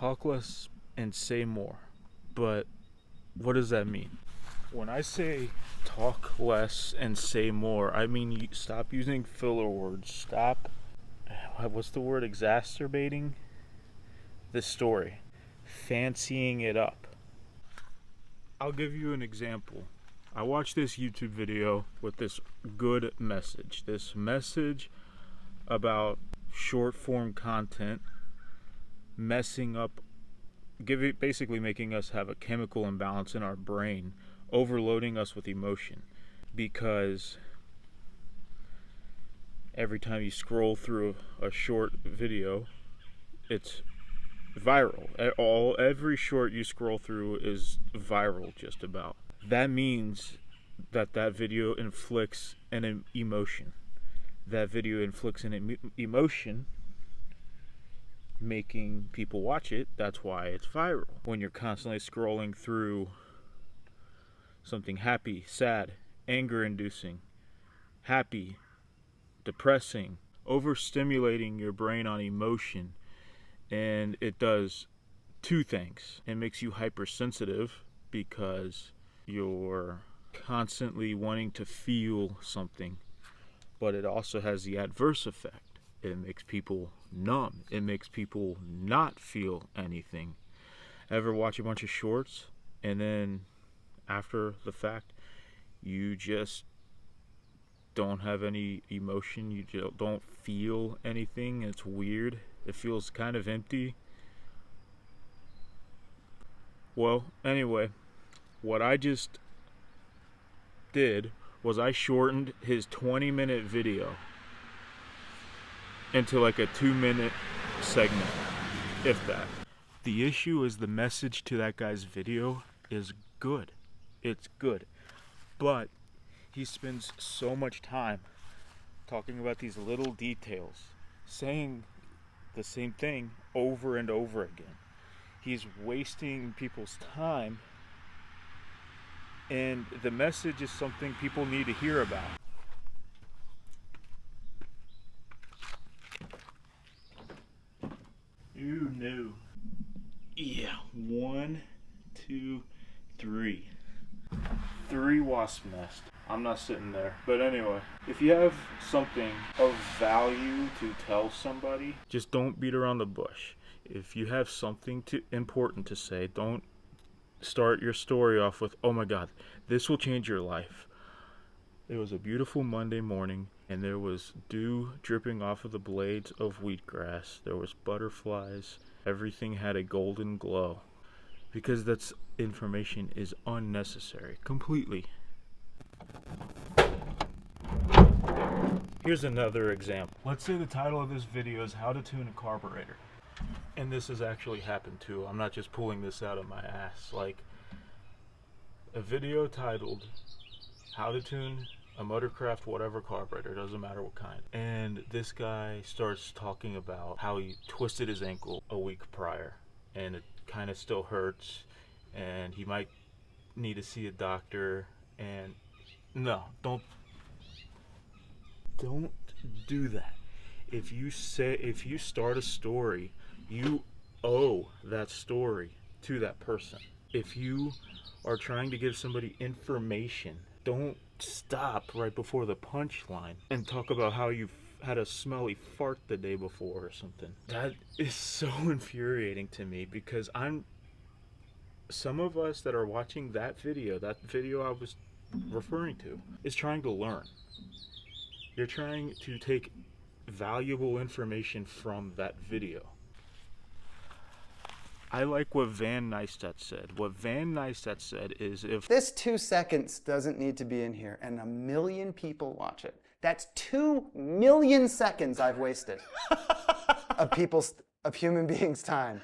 talk less and say more. But what does that mean? When I say talk less and say more, I mean stop using filler words. Stop, what's the word, exacerbating the story, fancying it up. I'll give you an example. I watched this YouTube video with this good message. This message about short form content messing up, basically making us have a chemical imbalance in our brain, overloading us with emotion. Because every time you scroll through a short video, it's viral. Every short you scroll through is viral, just about. That means that video inflicts an emotion. That video inflicts an emotion, making people watch it. That's why it's viral. When you're constantly scrolling through something happy, sad, anger-inducing, happy, depressing, overstimulating your brain on emotion, and it does two things. It makes you hypersensitive because you're constantly wanting to feel something, but it also has the adverse effect. It makes people numb. It makes people not feel anything. Ever watch a bunch of shorts and then after the fact you just don't have any emotion, you don't feel anything? It's weird. It feels kind of empty. Well, anyway, what I just did was I shortened his 20-minute video into like a 2-minute segment, if that. The issue is the message to that guy's video is good. It's good. But he spends so much time talking about these little details, saying the same thing over and over again. He's wasting people's time, and the message is something people need to hear about. Ooh, no. Yeah, 1, 2, 3. 3 wasp nests. I'm not sitting there. But anyway, if you have something of value to tell somebody, just don't beat around the bush. If you have something important to say, don't start your story off with, oh my God, this will change your life. It was a beautiful Monday morning, and there was dew dripping off of the blades of wheatgrass. There was butterflies. Everything had a golden glow. Because that's information is unnecessary. Completely. Here's another example. Let's say the title of this video is How to Tune a Carburetor. And this has actually happened too. I'm not just pulling this out of my ass. Like, a video titled How to Tune a Motorcraft whatever carburetor, doesn't matter what kind. And this guy starts talking about how he twisted his ankle a week prior, and it kind of still hurts, and he might need to see a doctor. And no, don't do that. If you start a story, you owe that story to that person. If you are trying to give somebody information, don't stop right before the punchline and talk about how you had a smelly fart the day before or something. That is so infuriating to me, because some of us that are watching that video I was referring to, is trying to learn. You're trying to take valuable information from that video. I like what Van Neistat said. What Van Neistat said is, if this 2 seconds doesn't need to be in here and 1 million people watch it, that's 2 million seconds I've wasted of human beings' time.